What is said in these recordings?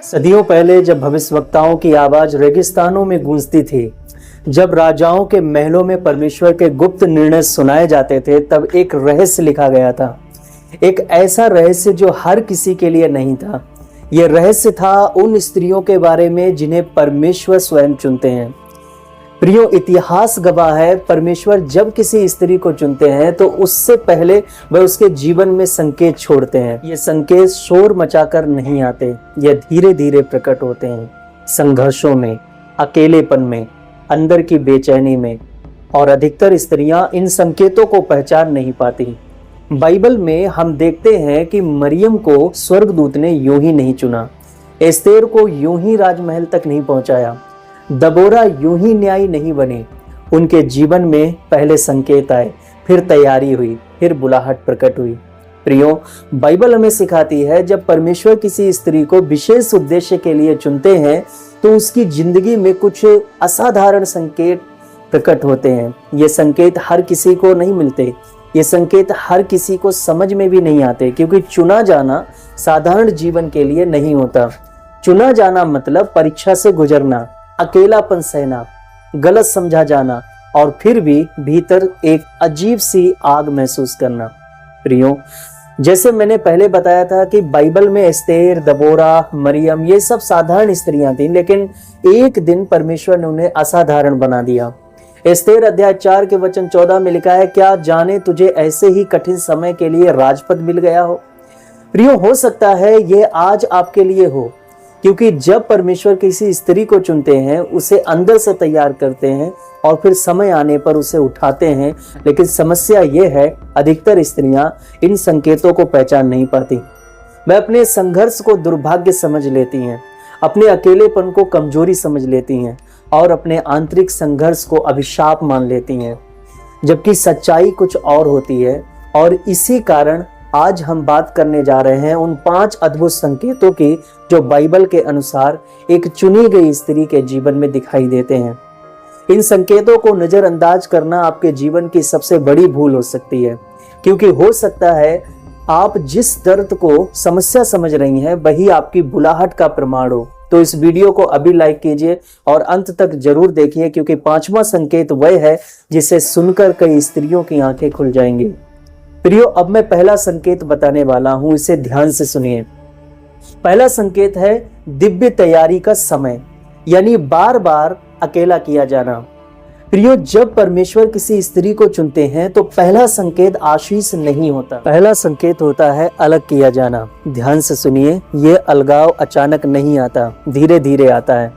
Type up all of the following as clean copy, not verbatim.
सदियों पहले जब भविष्यवक्ताओं की आवाज रेगिस्तानों में गूंजती थी, जब राजाओं के महलों में परमेश्वर के गुप्त निर्णय सुनाए जाते थे, तब एक रहस्य लिखा गया था। एक ऐसा रहस्य जो हर किसी के लिए नहीं था। यह रहस्य था उन स्त्रियों के बारे में जिन्हें परमेश्वर स्वयं चुनते हैं। प्रियो, इतिहास गवाह है, परमेश्वर जब किसी स्त्री को चुनते हैं तो उससे पहले वह उसके जीवन में संकेत छोड़ते हैं। ये संकेत शोर मचाकर नहीं आते, ये धीरे धीरे प्रकट होते हैं, संघर्षों में, अकेलेपन में, अंदर की बेचैनी में। और अधिकतर स्त्रियां इन संकेतों को पहचान नहीं पाती। बाइबल में हम देखते हैं कि मरियम को स्वर्गदूत ने यूं ही नहीं चुना, एस्तेर को यूं ही राजमहल तक नहीं पहुंचाया, दबोरा यूं ही न्यायी नहीं बने। उनके जीवन में पहले संकेत आए, फिर तैयारी हुई, फिर बुलाहट प्रकट हुई। प्रियो, बाइबल हमें सिखाती है जब परमेश्वर किसी स्त्री को विशेष उद्देश्य के लिए चुनते हैं तो उसकी जिंदगी में कुछ असाधारण संकेत प्रकट होते हैं। ये संकेत हर किसी को नहीं मिलते, ये संकेत हर किसी को समझ में भी नहीं आते, क्योंकि चुना जाना साधारण जीवन के लिए नहीं होता। चुना जाना मतलब परीक्षा से गुजरना, अकेलापन सहना, गलत समझा जाना और फिर भी भीतर एक अजीब सी आग महसूस करना। प्रियो, जैसे मैंने पहले बताया था कि बाइबल में एस्तेर, दबोरा, मरियम ये सब साधारण स्त्रियां थीं, लेकिन एक दिन परमेश्वर ने उन्हें असाधारण बना दिया। एस्तेर अध्याय 4 के वचन 14 में लिखा है, क्या जाने तुझे ऐसे ही कठिन समय के लिए राजपद मिल गया हो। प्रियो, हो सकता है ये आज आपके लिए हो, क्योंकि जब परमेश्वर किसी स्त्री को चुनते हैं, उसे अंदर से तैयार करते हैं और फिर समय आने पर उसे उठाते हैं। लेकिन समस्या ये है, अधिकतर स्त्रियां इन संकेतों को पहचान नहीं पाती। वह अपने संघर्ष को दुर्भाग्य समझ लेती हैं, अपने अकेलेपन को कमजोरी समझ लेती हैं और अपने आंतरिक संघर्ष को अभिशाप मान लेती हैं, जबकि सच्चाई कुछ और होती है। और इसी कारण आज हम बात करने जा रहे हैं उन 5 अद्भुत संकेतों की जो बाइबल के अनुसार एक चुनी गई स्त्री के जीवन में दिखाई देते हैं। इन संकेतों को नजरअंदाज करना आपके जीवन की सबसे बड़ी भूल हो सकती है, क्योंकि हो सकता है आप जिस दर्द को समस्या समझ रही हैं वही आपकी बुलाहट का प्रमाण हो। तो इस वीडियो को अभी लाइक कीजिए और अंत तक जरूर देखिए, क्योंकि 5वां संकेत वह है जिसे सुनकर कई स्त्रियों की आंखें खुल जाएंगी। प्रियो, अब मैं पहला संकेत बताने वाला हूं, इसे ध्यान से सुनिए। पहला संकेत है दिव्य तैयारी का समय, यानी बार बार अकेला किया जाना। प्रियो, जब परमेश्वर किसी स्त्री को चुनते हैं तो पहला संकेत आशीष नहीं होता, पहला संकेत होता है अलग किया जाना। ध्यान से सुनिए, ये अलगाव अचानक नहीं आता, धीरे धीरे आता है।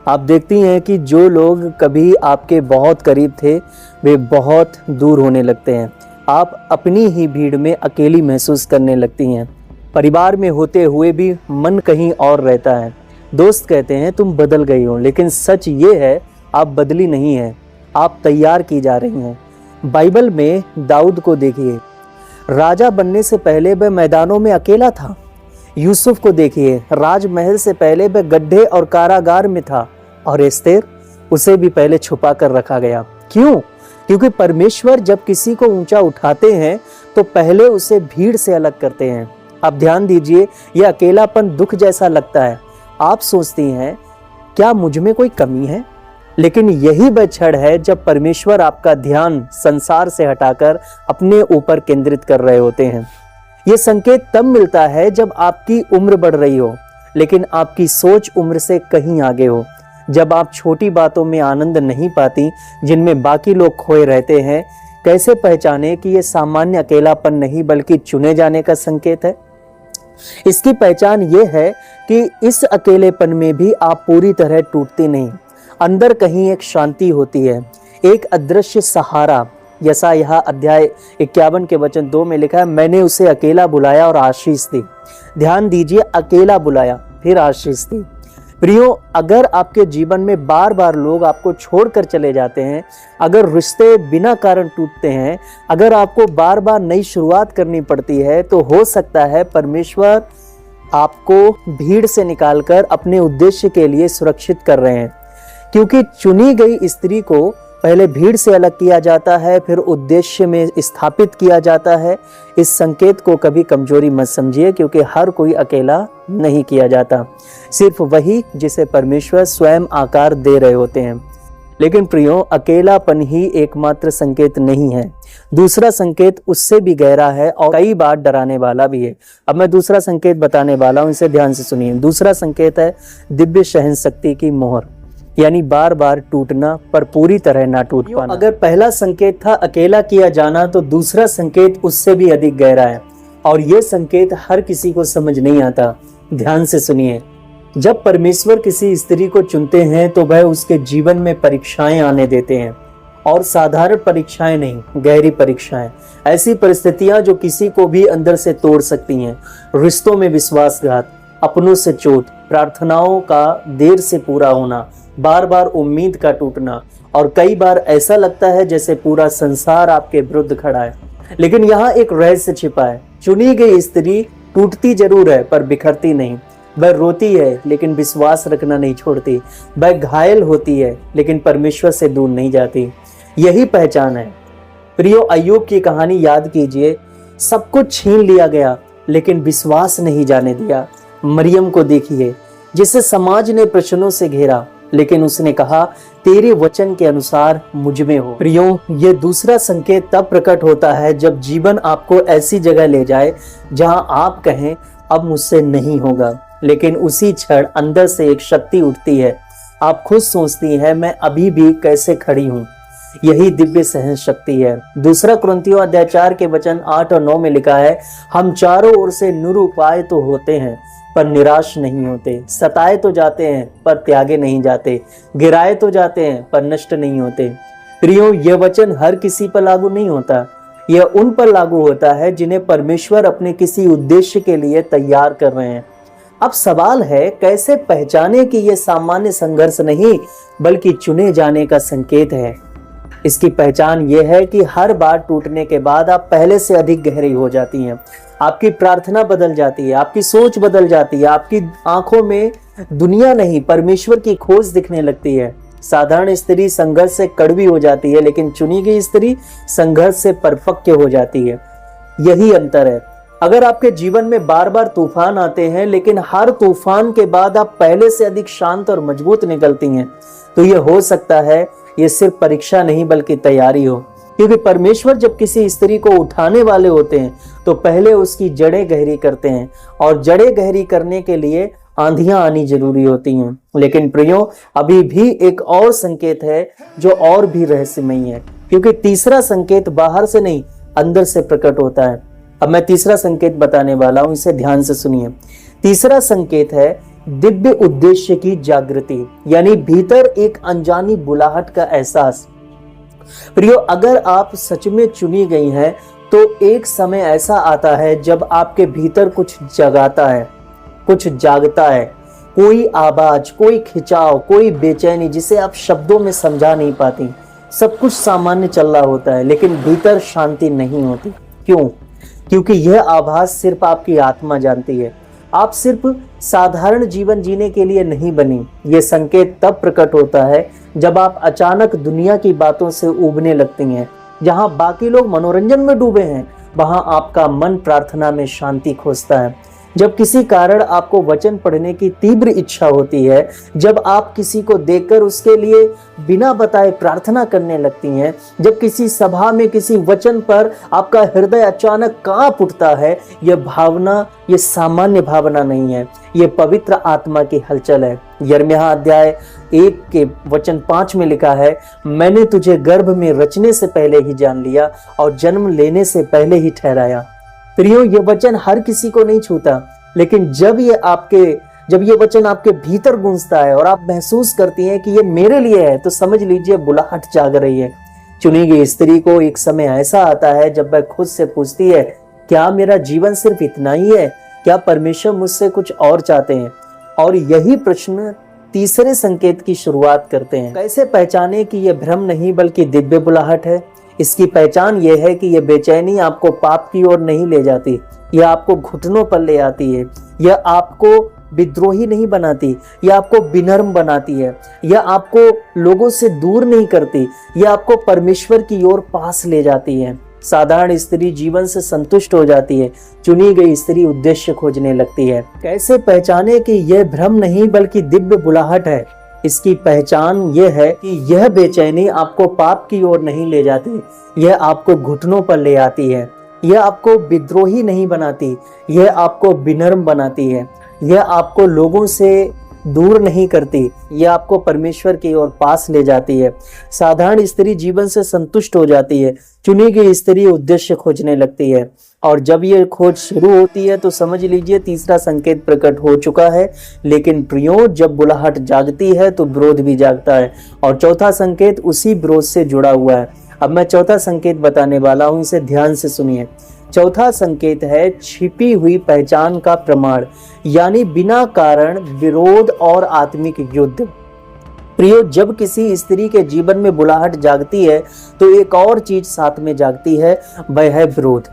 आप देखती हैं कि जो लोग कभी आपके बहुत करीब थे वे बहुत दूर होने लगते हैं। आप अपनी ही भीड़ में अकेली महसूस करने लगती हैं। परिवार में होते हुए भी मन कहीं और रहता है। दोस्त कहते हैं तुम बदल गई हो, लेकिन सच ये है आप बदली नहीं हैं, आप तैयार की जा रही हैं। बाइबल में दाऊद को देखिए, राजा बनने से पहले वह मैदानों में अकेला था। यूसुफ को देखिए, राजमहल से पहले वह गड्ढे और कारागार में था। और एस्तेर, उसे भी पहले छुपा कर रखा गया। क्यों? क्योंकि परमेश्वर जब किसी को ऊंचा उठाते हैं तो पहले उसे भीड़ से अलग करते हैं। अब ध्यान दीजिए, यह अकेलापन दुख जैसा लगता है। आप सोचती हैं क्या मुझ में कोई कमी है, लेकिन यही वह क्षण है जब परमेश्वर आपका ध्यान संसार से हटाकर अपने ऊपर केंद्रित कर रहे होते हैं। यह संकेत तब मिलता है जब आपकी उम्र बढ़ रही हो, लेकिन आपकी सोच उम्र से कहीं आगे हो। जब आप छोटी बातों में आनंद नहीं पाती जिनमें बाकी लोग खोए रहते हैं। कैसे पहचाने कि यह सामान्य अकेलापन नहीं बल्कि चुने जाने का संकेत है? इसकी पहचान यह है कि इस अकेलेपन में भी आप पूरी तरह टूटती नहीं, अंदर कहीं एक शांति होती है, एक अदृश्य सहारा। यशायाह अध्याय 51 के वचन 2 में लिखा है, मैंने उसे अकेला बुलाया और आशीष दी। ध्यान दीजिए, अकेला बुलाया फिर आशीष दी। प्रियो, अगर आपके जीवन में बार बार लोग आपको छोड़कर चले जाते हैं, अगर रिश्ते बिना कारण टूटते हैं, अगर आपको बार बार नई शुरुआत करनी पड़ती है, तो हो सकता है परमेश्वर आपको भीड़ से निकालकर अपने उद्देश्य के लिए सुरक्षित कर रहे हैं। क्योंकि चुनी गई स्त्री को पहले भीड़ से अलग किया जाता है, फिर उद्देश्य में स्थापित किया जाता है। इस संकेत को कभी कमजोरी मत समझिए, क्योंकि हर कोई अकेला नहीं किया जाता, सिर्फ वही जिसे परमेश्वर स्वयं आकार दे रहे होते हैं। लेकिन प्रियो, अकेलापन ही एकमात्र संकेत नहीं है। दूसरा संकेत उससे भी गहरा है और कई बार डराने वाला भी है। अब मैं दूसरा संकेत बताने वाला हूं, इसे ध्यान से सुनिए। दूसरा संकेत है दिव्य सहन शक्ति की मोहर, यानी बार बार टूटना पर पूरी तरह ना टूट पाना। अगर पहला संकेत था अकेला किया जाना, तो दूसरा संकेत उससे भी अधिक गहरा है, और यह संकेत हर किसी को समझ नहीं आता। ध्यान से सुनिए। जब परमेश्वर किसी स्त्री को चुनते हैं तो वह उसके जीवन में परीक्षाएं आने देते हैं, और साधारण परीक्षाएं नहीं, गहरी परीक्षाएं। ऐसी परिस्थितियां जो किसी को भी अंदर से तोड़ सकती हैं। रिश्तों में विश्वासघात, अपनों से चोट, प्रार्थनाओं का देर से पूरा होना, बार बार उम्मीद का टूटना, और कई बार ऐसा लगता है जैसे पूरा संसार आपके विरुद्ध खड़ा है। लेकिन यहाँ एक रहस्य छिपा है। चुनी गई स्त्री टूटती जरूर है पर बिखरती नहीं। वह रोती है लेकिन विश्वास रखना नहीं छोड़ती। वह घायल होती है लेकिन परमेश्वर से दूर नहीं जाती। यही पहचान है। प्रियो, अय्यूब की कहानी याद कीजिए। सब कुछ छीन लिया गया लेकिन विश्वास नहीं जाने दिया। मरियम को देखिए, जिसे समाज ने प्रश्नों से घेरा, लेकिन उसने कहा, तेरे वचन के अनुसार मुझ में हो। प्रियो, ये दूसरा संकेत तब प्रकट होता है जब जीवन आपको ऐसी जगह ले जाए जहां आप कहें, अब मुझसे नहीं होगा, लेकिन उसी क्षण अंदर से एक शक्ति उठती है। आप खुद सोचती हैं, मैं अभी भी कैसे खड़ी हूँ। यही दिव्य सहन शक्ति है। दूसरा कुरिन्थियों अध्याय 4 के वचन 8 और 9 में लिखा है, हम चारों ओर से निरुपाय तो होते हैं पर निराश नहीं होते, सताए तो जाते हैं पर त्यागे नहीं जाते, गिराए तो जाते हैं पर नष्ट नहीं होते। प्रियो, यह वचन हर किसी पर लागू नहीं होता। यह उन पर लागू होता है जिन्हें परमेश्वर अपने किसी उद्देश्य के लिए तैयार कर रहे हैं। अब सवाल है, कैसे पहचाने कि यह सामान्य संघर्ष नहीं बल्कि चुने जाने का संकेत है। इसकी पहचान यह है कि हर बार टूटने के बाद आप पहले से अधिक गहरी हो जाती हैं। आपकी प्रार्थना बदल जाती है, आपकी सोच बदल जाती है, आपकी आंखों में दुनिया नहीं परमेश्वर की खोज दिखने लगती है। साधारण स्त्री संघर्ष से कड़वी हो जाती है, लेकिन चुनी गई स्त्री संघर्ष से परिपक्व हो जाती है। यही अंतर है। अगर आपके जीवन में बार बार तूफान आते हैं, लेकिन हर तूफान के बाद आप पहले से अधिक शांत और मजबूत निकलती हैं, तो यह हो सकता है ये सिर्फ परीक्षा नहीं बल्कि तैयारी हो। क्योंकि परमेश्वर जब किसी स्त्री को उठाने वाले होते हैं तो पहले उसकी जड़ें गहरी करते हैं, और जड़ें गहरी करने के लिए आंधियां आनी जरूरी होती हैं। लेकिन प्रियो, अभी भी एक और संकेत है जो और भी रहस्यमयी है, क्योंकि तीसरा संकेत बाहर से नहीं अंदर से प्रकट होता है। अब मैं तीसरा संकेत बताने वाला हूं, इसे ध्यान से सुनिए। तीसरा संकेत है दिव्य उद्देश्य की जागृति, यानी भीतर एक अनजानी बुलाहट का एहसास। प्रियो, अगर आप सच में चुनी गई हैं तो एक समय ऐसा आता है जब आपके भीतर कुछ जगाता है, कुछ जागता है। कोई आवाज, कोई खिंचाव, कोई बेचैनी जिसे आप शब्दों में समझा नहीं पाती। सब कुछ सामान्य चल रहा होता है लेकिन भीतर शांति नहीं होती। क्यों? क्योंकि यह आभास सिर्फ आपकी आत्मा जानती है। आप सिर्फ साधारण जीवन जीने के लिए नहीं बनी। यह संकेत तब प्रकट होता है जब आप अचानक दुनिया की बातों से उबने लगती हैं। जहां बाकी लोग मनोरंजन में डूबे हैं, वहां आपका मन प्रार्थना में शांति खोजता है। जब किसी कारण आपको वचन पढ़ने की तीव्र इच्छा होती है, जब आप किसी को देखकर उसके लिए बिना बताए प्रार्थना करने लगती हैं, जब किसी सभा में किसी वचन पर आपका हृदय अचानक कांप उठता है, यह भावना, यह सामान्य भावना नहीं है, यह पवित्र आत्मा की हलचल है। यिर्मयाह अध्याय 1 के वचन 5 में लिखा है, मैंने तुझे गर्भ में रचने से पहले ही जान लिया और जन्म लेने से पहले ही ठहराया। प्रियो, ये वचन हर किसी को नहीं छूता, लेकिन जब ये वचन आपके भीतर गूंजता है और आप महसूस करती हैं कि ये मेरे लिए है, तो समझ लीजिए बुलाहट जाग रही है। चुनी गई स्त्री को एक समय ऐसा आता है जब वह खुद से पूछती है, क्या मेरा जीवन सिर्फ इतना ही है? क्या परमेश्वर मुझसे कुछ और चाहते हैं? और यही प्रश्न तीसरे संकेत की शुरुआत करते हैं। कैसे पहचाने कि यह भ्रम नहीं बल्कि दिव्य बुलाहट है? इसकी पहचान यह है कि यह बेचैनी आपको पाप की ओर नहीं ले जाती, यह आपको घुटनों पर ले आती है। यह आपको विद्रोही नहीं बनाती, यह आपको विनम्र बनाती है, यह आपको लोगों से दूर नहीं करती, यह आपको परमेश्वर की ओर पास ले जाती है। साधारण स्त्री जीवन से संतुष्ट हो जाती है, चुनी गई स्त्री उद्देश्य खोजने लगती है। कैसे पहचाने कि यह भ्रम नहीं बल्कि दिव्य बुलाहट है? इसकी पहचान यह है कि यह बेचैनी आपको पाप की ओर नहीं ले जाती, यह आपको घुटनों पर ले आती है। यह आपको विद्रोही नहीं बनाती, यह आपको विनम्र बनाती है। यह आपको लोगों से दूर नहीं करती, यह आपको परमेश्वर की ओर पास ले जाती है। साधारण स्त्री जीवन से संतुष्ट हो जाती है, चुनी गई स्त्री उद्देश्य खोजने लगती है। और जब ये खोज शुरू होती है तो समझ लीजिए तीसरा संकेत प्रकट हो चुका है। लेकिन प्रियो, जब बुलाहट जागती है तो विरोध भी जागता है, और चौथा संकेत उसी विरोध से जुड़ा हुआ है। अब मैं चौथा संकेत बताने वाला हूं, इसे ध्यान से सुनिए। चौथा संकेत है छिपी हुई पहचान का प्रमाण, यानी बिना कारण विरोध और आत्मिक युद्ध। प्रियो, जब किसी स्त्री के जीवन में बुलाहट जागती है तो एक और चीज साथ में जागती है, वह है विरोध।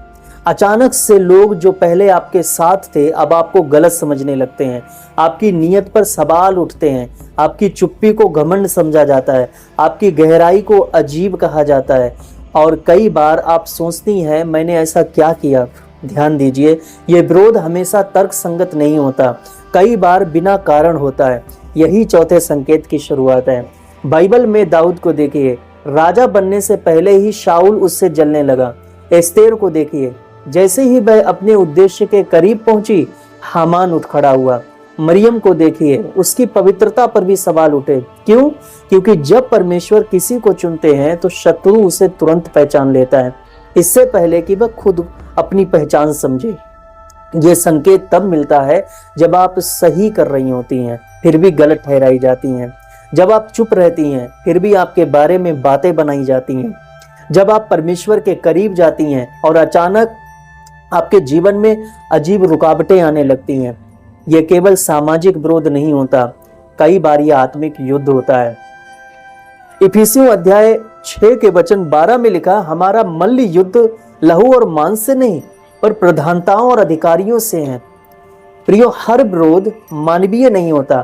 अचानक से लोग जो पहले आपके साथ थे अब आपको गलत समझने लगते हैं, आपकी नीयत पर सवाल उठते हैं, आपकी चुप्पी को घमंड समझा जाता है, आपकी गहराई को अजीब कहा जाता है, और कई बार आप सोचती हैं मैंने ऐसा क्या किया। ध्यान दीजिए, ये विरोध हमेशा तर्क संगत नहीं होता, कई बार बिना कारण होता है। यही चौथे संकेत की शुरुआत है। बाइबल में दाऊद को देखिए, राजा बनने से पहले ही शाऊल उससे जलने लगा। एस्तेर को देखिए, जैसे ही वह अपने उद्देश्य के करीब पहुंची हामान उठ खड़ा हुआ। मरियम को देखिए, उसकी पवित्रता पर भी सवाल उठे। क्यों? क्योंकि जब परमेश्वर किसी को चुनते हैं तो शत्रु उसे तुरंत पहचान लेता है, इससे पहले कि वह खुद अपनी पहचान समझे। ये संकेत तब मिलता है जब आप सही कर रही होती हैं फिर भी गलत ठहराई जाती हैं, जब आप चुप रहती हैं फिर भी आपके बारे में बातें बनाई जाती हैं, जब आप परमेश्वर के करीब जाती हैं और अचानक आपके जीवन में अजीब रुकावटें आने लगती हैं। यह केवल सामाजिक विरोध नहीं होता, कई बार यह आत्मिक युद्ध होता है। इफिसियों अध्याय 6 के वचन 12 में लिखा, हमारा मल्ल युद्ध लहू और मांस से नहीं पर प्रधानताओं और अधिकारियों से है। प्रियो, हर विरोध मानवीय नहीं होता।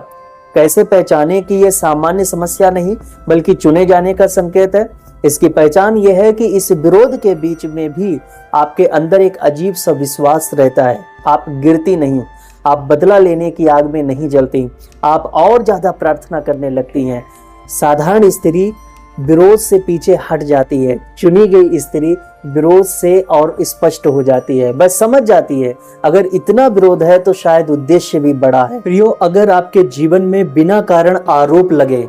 कैसे पहचाने कि यह सामान्य समस्या नहीं बल्कि चुने जाने का संकेत है? इसकी पहचान यह है कि इस विरोध के बीच में भी आपके अंदर एक अजीब सा विश्वास रहता है। आप गिरती नहीं, आप बदला लेने की आग में नहीं जलती, आप और ज्यादा प्रार्थना करने लगती हैं। साधारण स्त्री विरोध से पीछे हट जाती है, चुनी गई स्त्री विरोध से और स्पष्ट हो जाती है। बस समझ जाती है अगर इतना विरोध है तो शायद उद्देश्य भी बड़ा है। प्रियो, अगर आपके जीवन में बिना कारण आरोप लगे,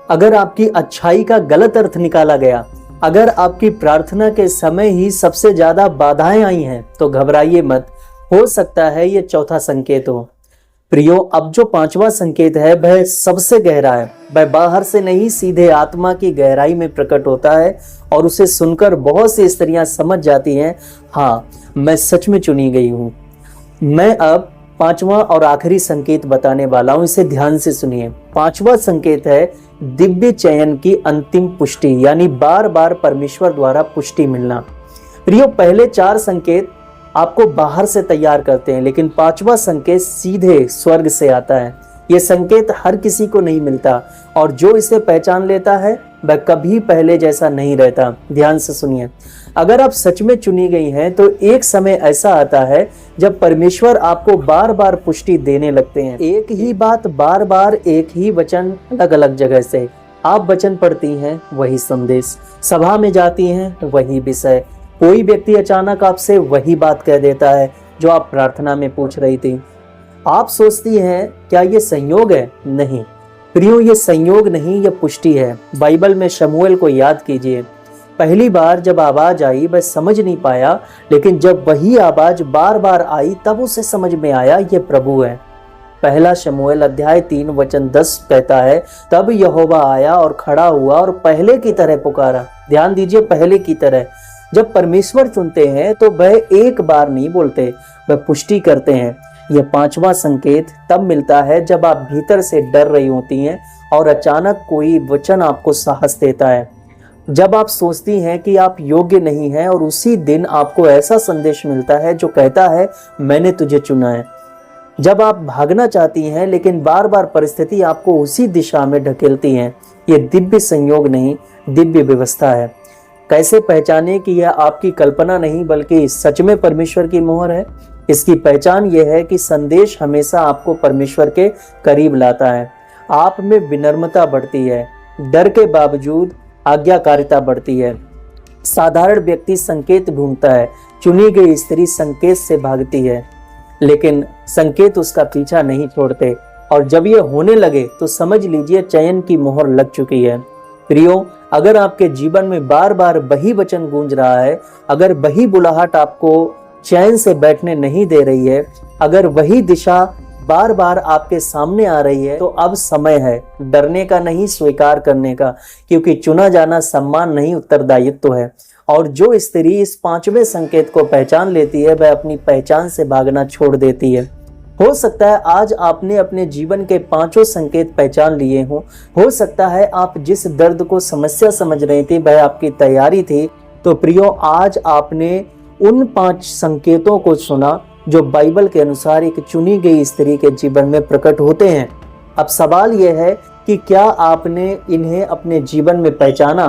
अगर आपकी अच्छाई का गलत अर्थ निकाला गया, अगर आपकी प्रार्थना के समय ही सबसे ज्यादा बाधाएं आई हैं, तो घबराइए मत, हो सकता है ये चौथा संकेत हो। प्रियो, अब जो पांचवा संकेत है वह सबसे गहरा है। वह बाहर से नहीं सीधे आत्मा की गहराई में प्रकट होता है, और उसे सुनकर बहुत सी स्त्रियां समझ जाती हैं, हाँ मैं सच में चुनी गई हूँ। मैं अब पांचवा और आखिरी संकेत बताने वाला हूं, इसे ध्यान से सुनिए। पांचवा संकेत है दिव्य चयन की अंतिम पुष्टि, यानी बार बार परमेश्वर द्वारा पुष्टि मिलना। प्रियो, पहले 4 संकेत आपको बाहर से तैयार करते हैं, लेकिन पांचवा संकेत सीधे स्वर्ग से आता है। यह संकेत हर किसी को नहीं मिलता, और जो इसे पहचान लेता है वह कभी पहले जैसा नहीं रहता। ध्यान से सुनिए, अगर आप सच में चुनी गई हैं तो एक समय ऐसा आता है जब परमेश्वर आपको बार बार पुष्टि देने लगते हैं। एक ही बात बार बार, एक ही वचन अलग अलग जगह से। आप वचन पढ़ती हैं, वही संदेश, सभा में जाती हैं, वही विषय, कोई व्यक्ति अचानक आपसे वही बात कह देता है जो आप प्रार्थना में पूछ रही थी। आप सोचती हैं क्या ये संयोग है? नहीं प्रियो, ये संयोग नहीं, यह पुष्टि है। बाइबल में शमूएल को याद कीजिए, पहली बार जब आवाज आई वह समझ नहीं पाया, लेकिन जब वही आवाज बार बार आई तब उसे समझ में आया ये प्रभु है। पहला शमूएल अध्याय 3 वचन 10 कहता है, तब यहोवा आया और खड़ा हुआ और पहले की तरह पुकारा। ध्यान दीजिए, पहले की तरह। जब परमेश्वर चुनते हैं तो वह एक बार नहीं बोलते, वह पुष्टि करते हैं। यह पांचवा संकेत तब मिलता है जब आप भीतर से डर रही होती हैं और अचानक कोई वचन आपको साहस देता है। जब आप सोचती हैं कि आप योग्य नहीं हैं और उसी दिन आपको ऐसा संदेश मिलता है जो कहता है मैंने तुझे चुना है। जब आप भागना चाहती हैं लेकिन बार बार परिस्थिति आपको उसी दिशा में ढकेलती है, ये दिव्य संयोग नहीं, दिव्य व्यवस्था है। कैसे पहचाने कि यह आपकी कल्पना नहीं बल्कि सच में परमेश्वर की मोहर है? इसकी पहचान यह है कि संदेश हमेशा आपको परमेश्वर के करीब लाता है। आप में विनम्रता बढ़ती है, डर के बावजूद आज्ञाकारिता बढ़ती है। साधारण व्यक्ति संकेत ढूंढता है, चुनी गई स्त्री संकेत से भागती है, लेकिन संकेत उसका पीछा नहीं छोड़ते। और जब ये होने लगे तो समझ लीजिए चयन की मोहर लग चुकी है। प्रियो, अगर आपके जीवन में बार बार वही वचन गूंज रहा है, अगर वही बुलाहट आपको चैन से बैठने नहीं दे रही है, अगर वही दिशा बार बार आपके सामने आ रही है, तो अब समय है डरने का नहीं, स्वीकार करने का, क्योंकि चुना जाना सम्मान नहीं, उत्तरदायित्व है। और जो स्त्री इस 5वें संकेत को पहचान लेती है, वह अपनी पहचान से भागना छोड़ देती है। हो सकता है आज आपने अपने जीवन के 5 संकेत पहचान लिए हों। हो सकता है आप जिस दर्द को समस्या समझ रही थी वह आपकी तैयारी थी। तो प्रियो, आज आपने उन 5 संकेतों को सुना जो बाइबल के अनुसार एक चुनी गई स्त्री के जीवन में प्रकट होते हैं। अब सवाल यह है कि क्या आपने इन्हें अपने जीवन में पहचाना?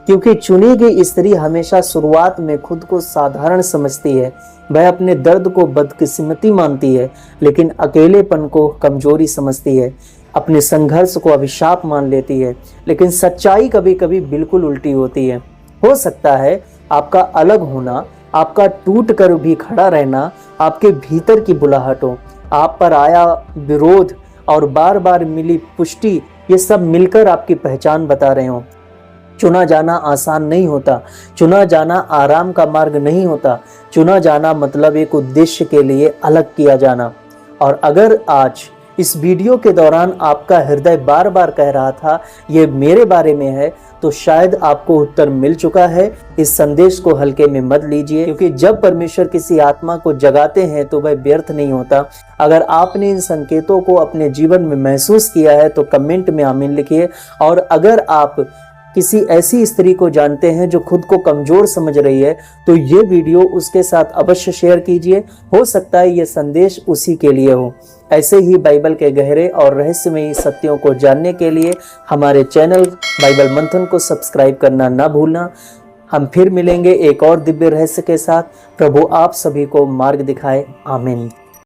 क्योंकि चुनी गई स्त्री हमेशा शुरुआत में खुद को साधारण समझती है। वह अपने दर्द को बदकिस्मती मानती है, लेकिन अकेलेपन को कमजोरी समझती है। अपने संघर्ष को अभिशाप मान लेती है, लेकिन सच्चाई कभी कभी बिल्कुल उल्टी होती है। हो सकता है आपका अलग होना, आपका टूट कर भी खड़ा रहना, आपके भीतर की बुलाहट हो, आप पर आया विरोध और बार बार मिली पुष्टि, ये सब मिलकर आपकी पहचान बता रहे हो। चुना जाना आसान नहीं होता, चुना जाना आराम का मार्ग नहीं होता। चुना जाना मतलब एक उद्देश्य के लिए अलग किया जाना। और अगर आज इस वीडियो के दौरान आपका हृदय बार बार कह रहा था ये मेरे बारे में है, तो शायद आपको उत्तर मिल चुका है। इस संदेश को हल्के में मत लीजिए, क्योंकि जब परमेश्वर किसी आत्मा को जगाते हैं तो वह व्यर्थ नहीं होता। अगर आपने इन संकेतों को अपने जीवन में महसूस किया है तो कमेंट में आमीन लिखिए। और अगर आप किसी ऐसी स्त्री को जानते हैं जो खुद को कमजोर समझ रही है, तो ये वीडियो उसके साथ अवश्य शेयर कीजिए। हो सकता है ये संदेश उसी के लिए हो। ऐसे ही बाइबल के गहरे और रहस्यमयी सत्यों को जानने के लिए हमारे चैनल बाइबल मंथन को सब्सक्राइब करना ना भूलना। हम फिर मिलेंगे एक और दिव्य रहस्य के साथ। प्रभु आप सभी को मार्ग दिखाए। आमीन।